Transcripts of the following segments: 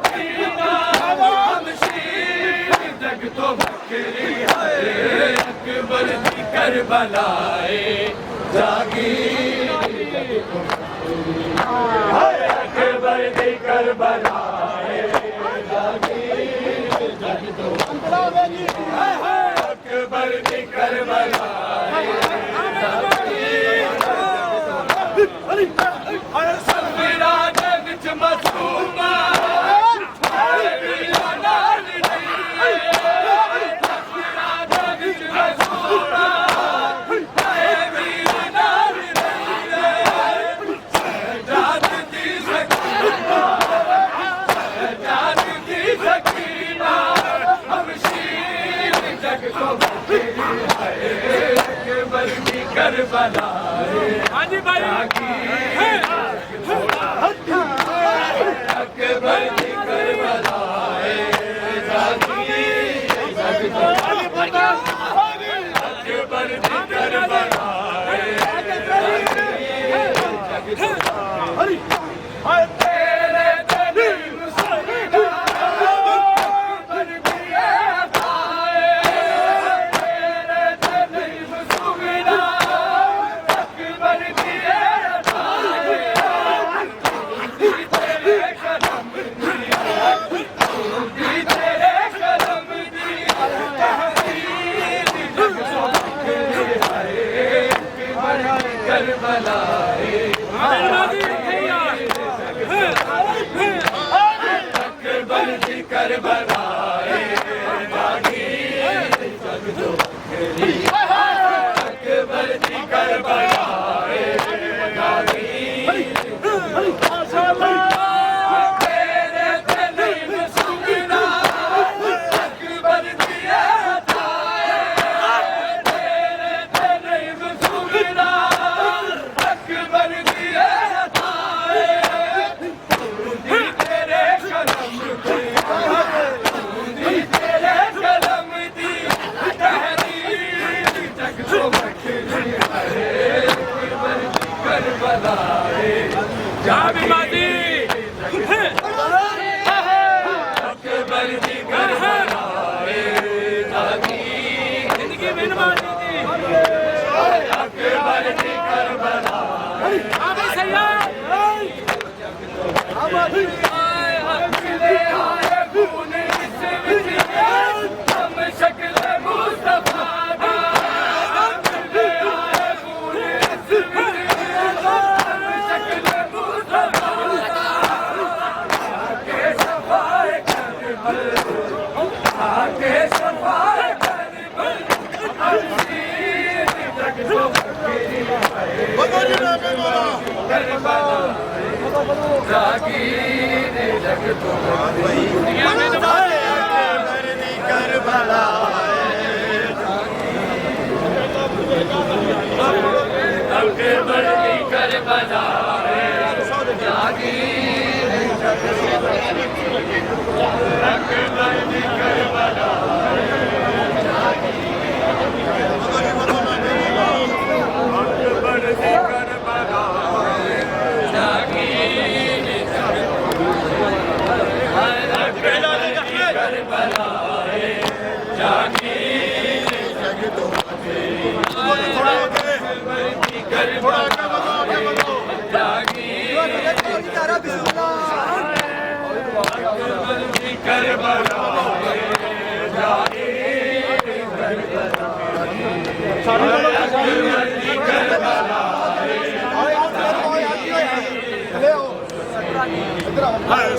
सकीना हमशीर जग तो बकरी है अकबर दी करबलाए जागीर अकबर दी करबलाए जागीर जग तो अकबर दी करबलाए सफीरा जग च मसूमा करबलाए हाँ जी भाई अकबर दी करबलाए अकबर दी करबलाए तेरे दिल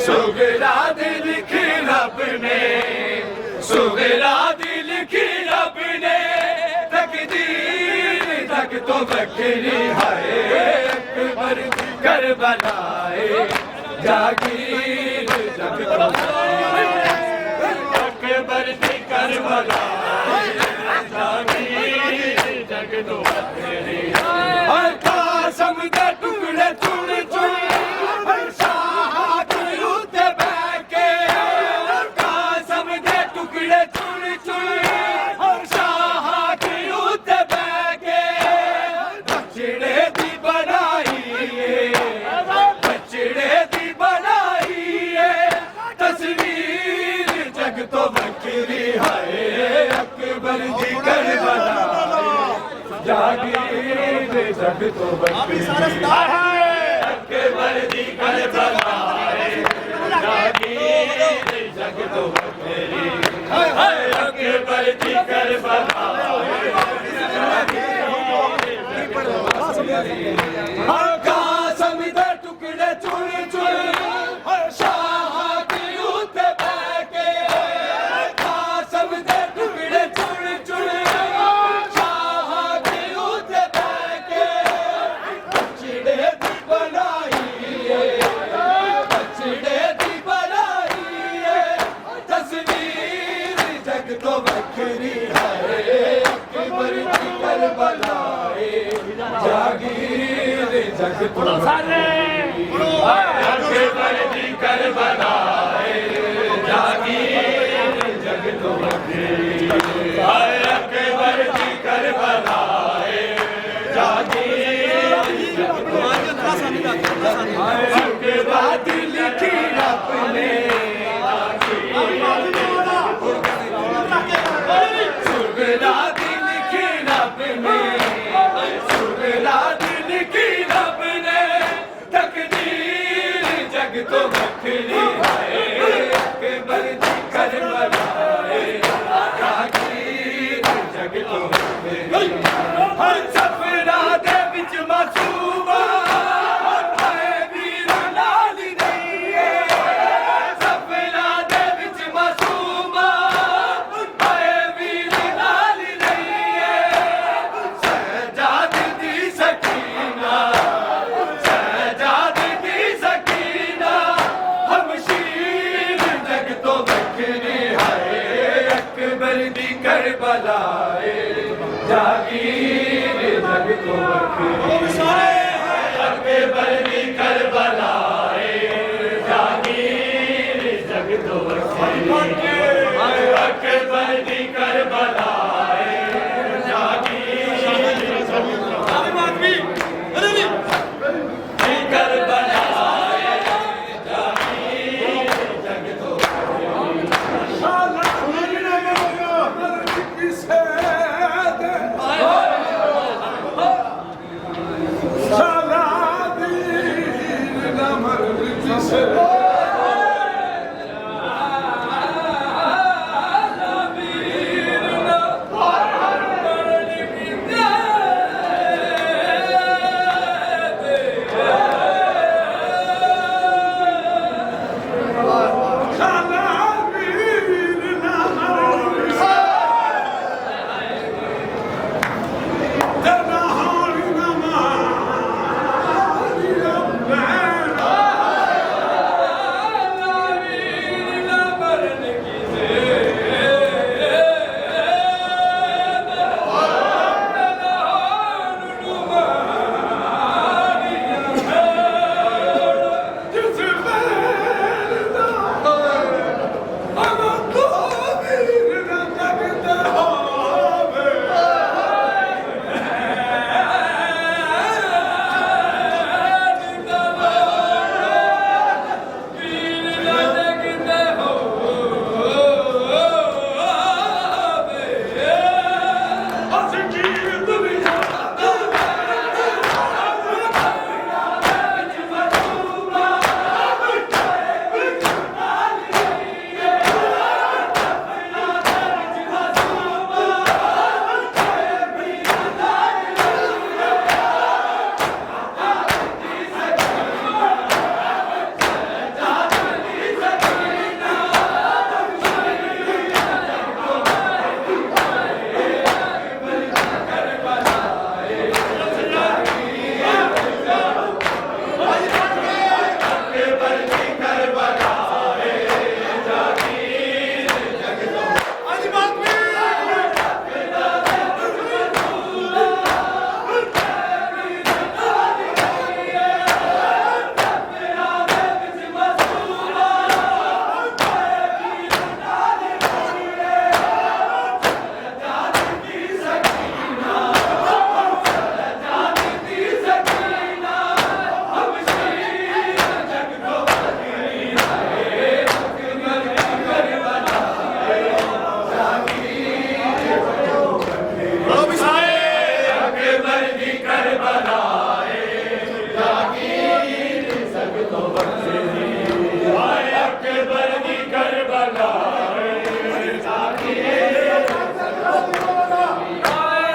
सुगरा दिल की रब ने सुगरा दिल की रब ने तकदीर तक तो बकरी है अकबर दी करबलाए जागीर जग तो अकबर दी करबलाए जागीर जग तो बकरी है कासम दे टुकड़े चुन चुन बचड़े दी बनाई जागीर जग तो बखरी अकबर दी करबला जागीर जग तो बखरी अकबर दी करबला कासम दे टुकड़े चुन चुन शाह की उत्ते बैके कासम दे टुकड़े चुन चुन शाह की उत्ते बैके बछड़े दी बनाई बछड़े दी बनाई तस्वीर जग तो बखरी है अकबर दी करबला जागीर जग तो अकबर दी करबला जागीर जग तो बखरी अकबर दी करबला जागीर सुगरात लिखी रब ने सुगरात लिखी रब ने सुगरात लिखी रब ने तकदीर जग तो बखरी है अकबर दी करबला जागीर जग तो बखरी हर सफरा दे विच मासूमा हाय वीर लाल नहीं सफरा दे विच मासूमा हाय वीर लाल नहीं सजाद दी सकीना सजाद दी सकीना हमशीर जग तो बखरी है अकबर दी करबला जागीर जग तो बखरी अकबर दी करबला जागीर जग तो बखरी अकबर दी करबला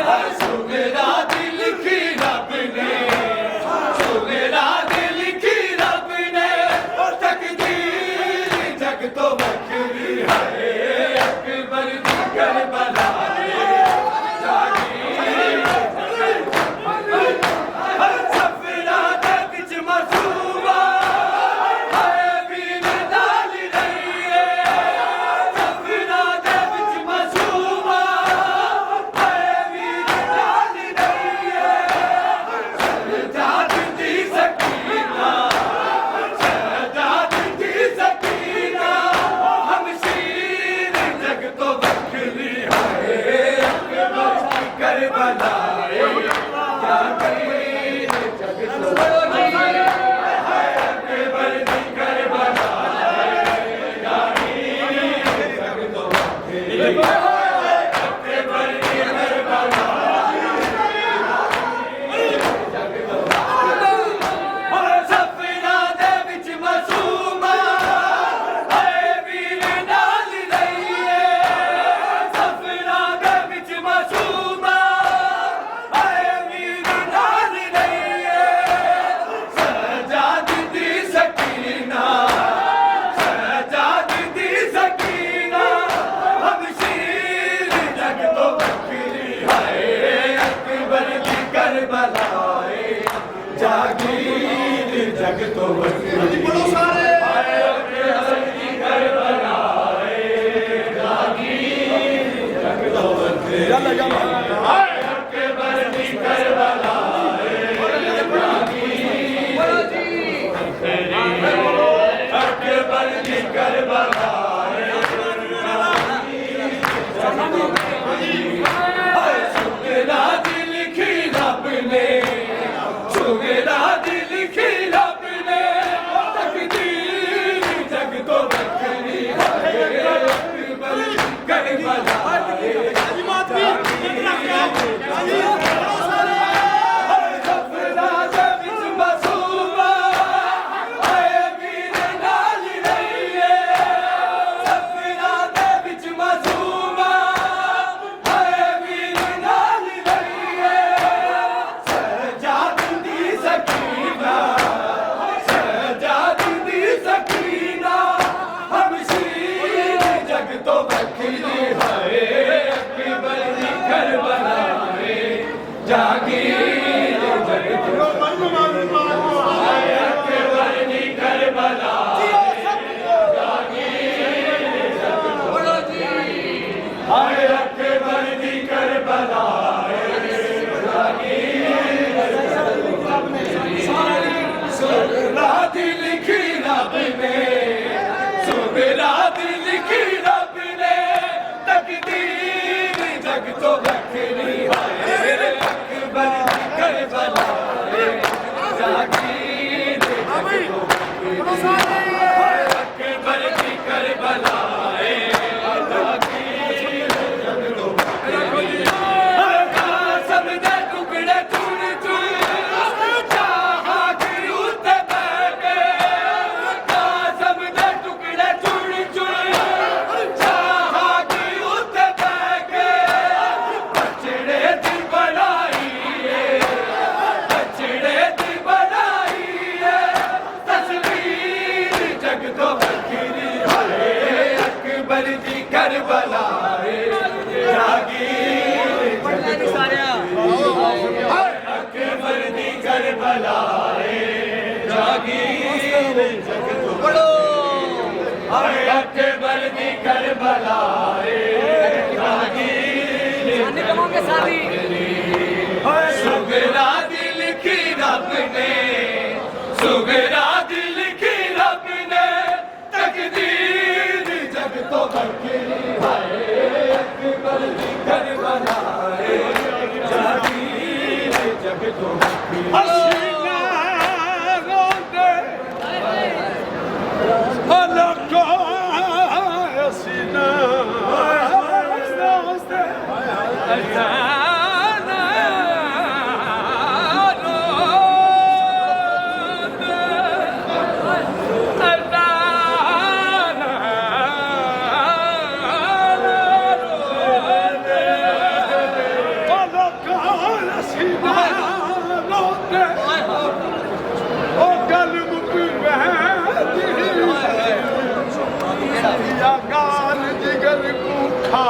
सुगरा दिल की रब ने, सुगरा दिल की रब ने, और तकदीर जग तो बखरी है, अकबर की करबला सफरा दे विच मासूमा है वीर नाल रही है, सफरा दे विच मासूमा है वीर नाल रही है, शहजाद दी सकीना, शहजाद दी सकीना, हमशीर जग तो बखरी है, अकबर की करबला जागीर जग तो बखरी जग तो बखरी अकबर की करबला अकबर की करबला सुगरा दिल की रब ने, सुगरा दिल की रब ने, तकदीर जग तो बखरी है, अकबर की करबला सफरा दे विच मासूमा है वीर नाल रही है, सफरा दे विच मासूमा है वीर नाल रही है, शहजाद दी सकीना, शहजाद दी सकीना, हमशीर जग तो बखरी है, अकबर की करबला जागीर जग तो अकबर की करबला हाय अकबर की करबला सुगरा दिल की रब ने, सुगरा दिल की रब ने, तकदीर जग तो बखरी है, अकबर की करबला जागीर जग तो बखरी है, अकबर की करबला जागीर जग तो बखरी है, कासम दे टुकड़े चुन चुन चाहा के उत्ते बैठे, कासम दे टुकड़े चुन चुन चाहा के उत्ते बैठे, बचड़े दी बनाई है, बचड़े दी बनाई है, तस्वीर जग तो बखरी है, अकबर की करबला जागीर जग तो अकबर की करबला जागीर जग तो अकबर की करबला जागीर सुगरा दिल की रब ने, सुगरा दिल की रब ने, तकदीर जग तो बखरी है, अकबर की करबला जागीर जग तो बखरी सीना रोते ओ गल मुक या गाल जिगर को खा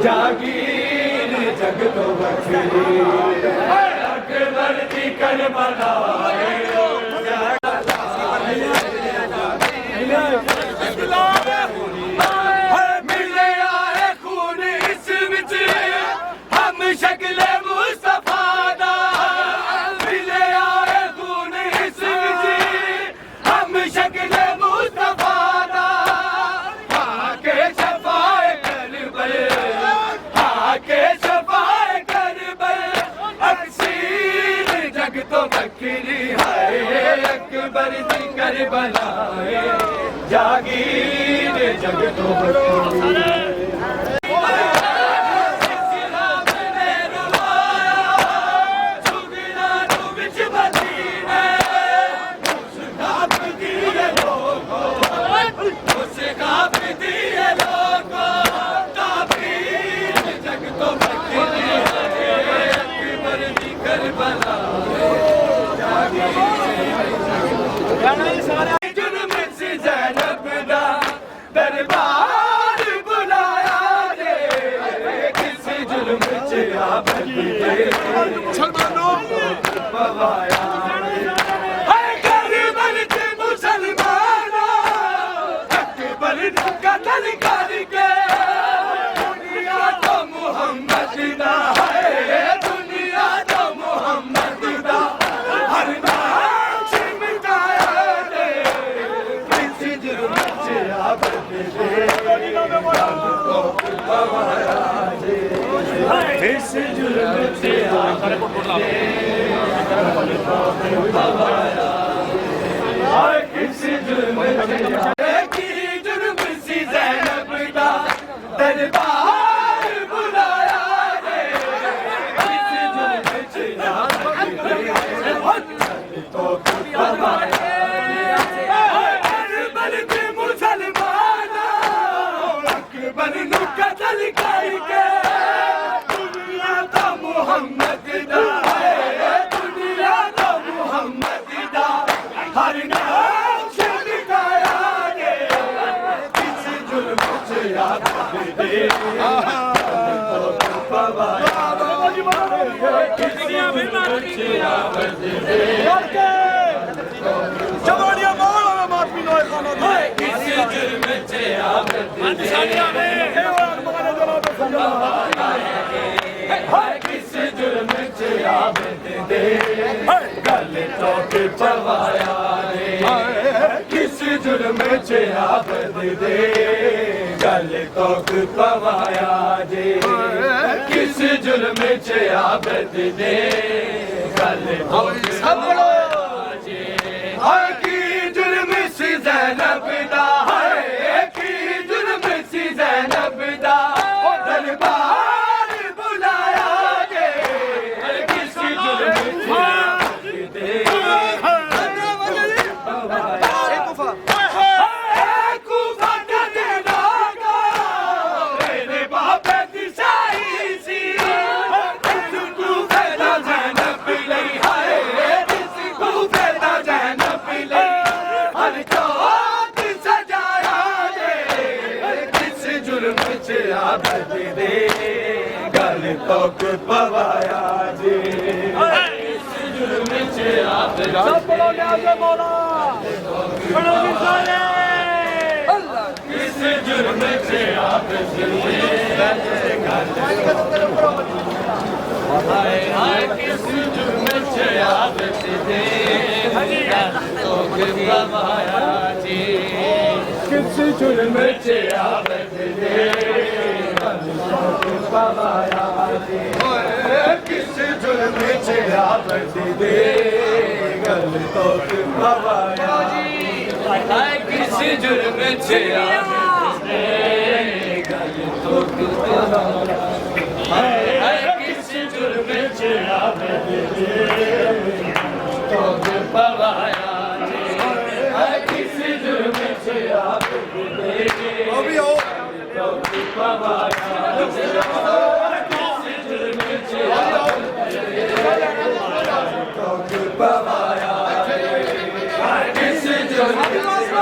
जागीर जग तो बखरी अकबर की करबलाए मिले आए खून इस विच हम शक्ल मुस्तफा दा मिले आए खून इस विच हम शक्ल मुस्तफा दा आके शफाए करबल आके शफाए करबल अक्सीर जग तो बखरी है अकबर की करबलाए जागीर जग तो बखरी जुल्म से ज़ैनब दा दरबार बुलाया रे किस जुल्म से मुसलमानों पवाया है करबल के मुसलमानों अकबर ने कत्ल करके दुनिया तो मोहम्मद दा है दुनिया तो मोहम्मद दा हर इस जुल्म से किस जुल्म की जुल्म सी ज़ैनब दा दरबार बुलाया रे किस जुल्म से तो करबल के मुसलमानों अकबर नु कत्ल करके दुनिया तो मोहम्मद दा है दुनिया तो मोहम्मद दा हर नाम से दिखाया रे किस जुल्म से याद दे पवाया किस जुल्म से याद दे जवानिया मारो माफ भी नोए खाना दे किस जुल्म से याद दे किस जुल्म से याद दे गल तोक पवाया रे किस जुल्म से याद दे गल तोक पवाया रे किस जुल्म से याद दे गल तोक की जुल्म सी ज़ैनब दा है की जुल्म सी ज़ैनब दा दरबार बुलाया गे किसी जुल्म दे कूफा मेरे बाप दी शाही सी गल तोक पवाया जी किस जुर्म च आप सब बोलो न्याज़े मौला पढ़ो मिसाले किस जुर्म च आप हाय हाय किस जुर्म च आप तोक पवाया जी किस जुर्म च आप पवाया जी किस जुर्म च आप दे गल तोक पवाया जी हाय किस जुर्म च आप गल तोक पवाया हाय हाय किस जुर्म च आप तोक पवाया जी हाय किस जुर्म च आप अभी आओ तोक पवाया किस जुर्म च आप तोक पवाया हाय किस जुर्म च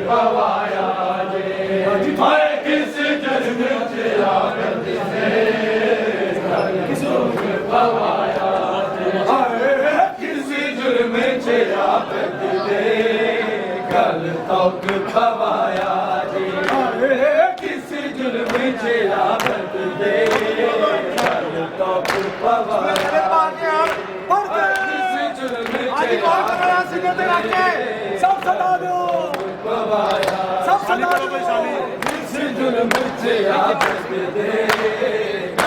पवाया जी किस जन्म च आ पवाया जी किस जुल्म च आबद दे गल तो पवाया किस जुल्म सब सदा दो सब सदा दो किस जुल्म च आबद दे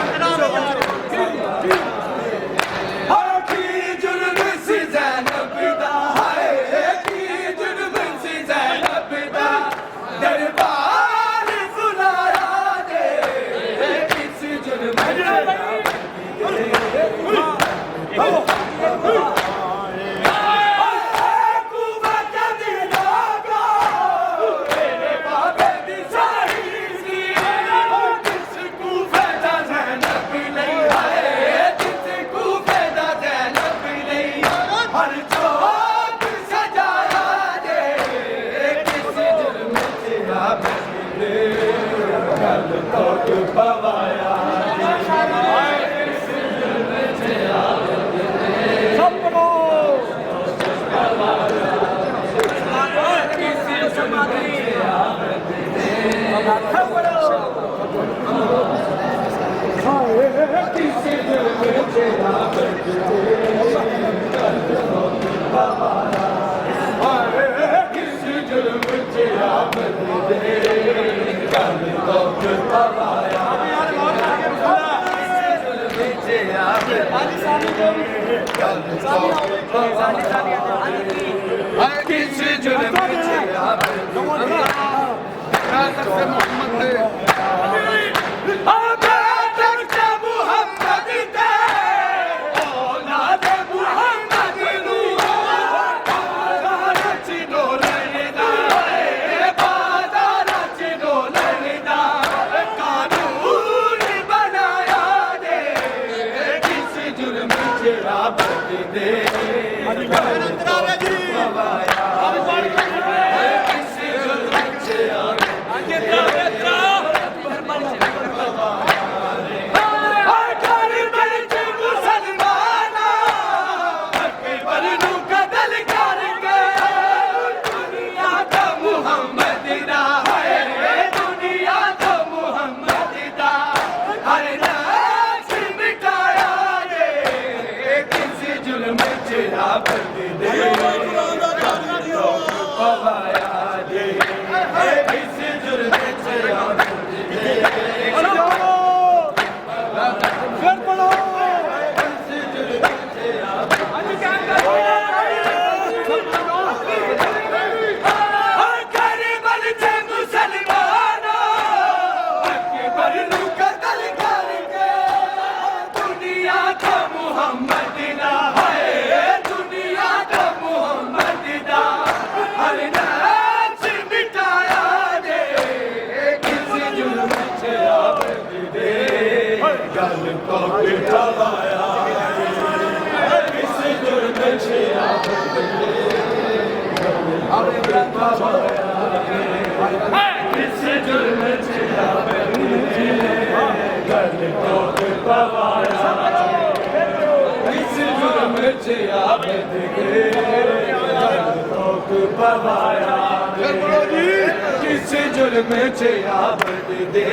किस जुल्म च आबद दे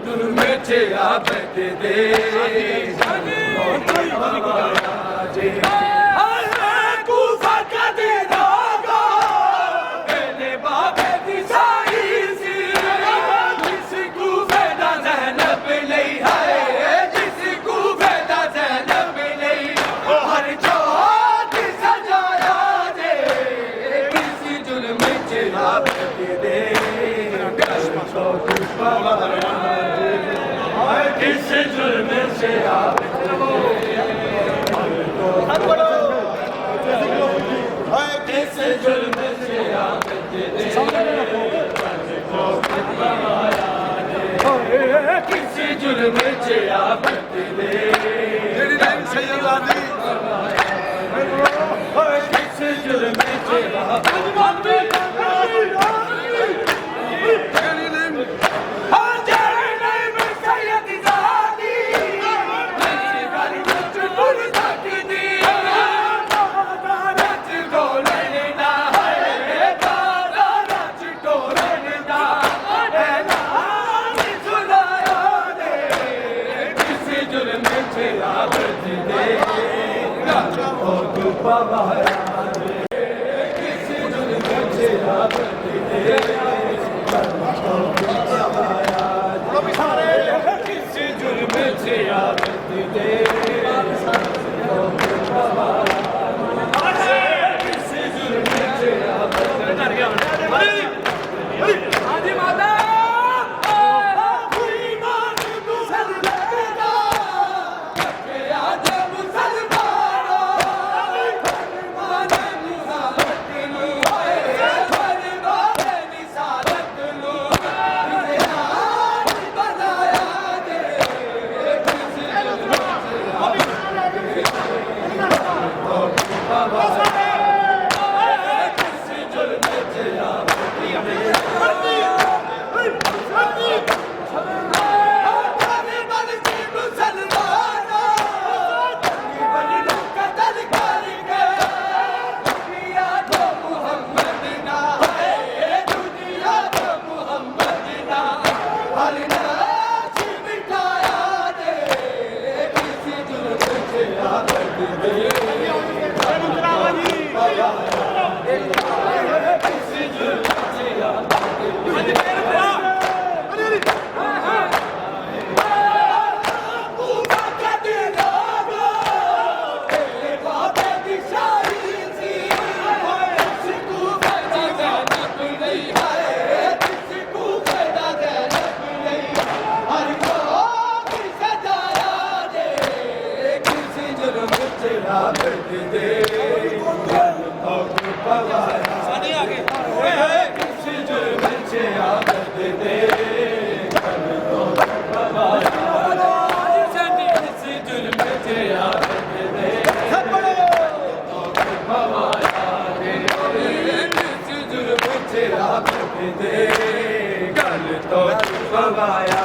जुल्म च आबद दे किस जुल्म से किस जुल्म से किस जुल्म से आबद दे किस जुल्म से पवाया किसी जुल्म च रब दे किसी जुल्म च रब दे किसी जुल्म च रब हाजी माता गल तो पवाया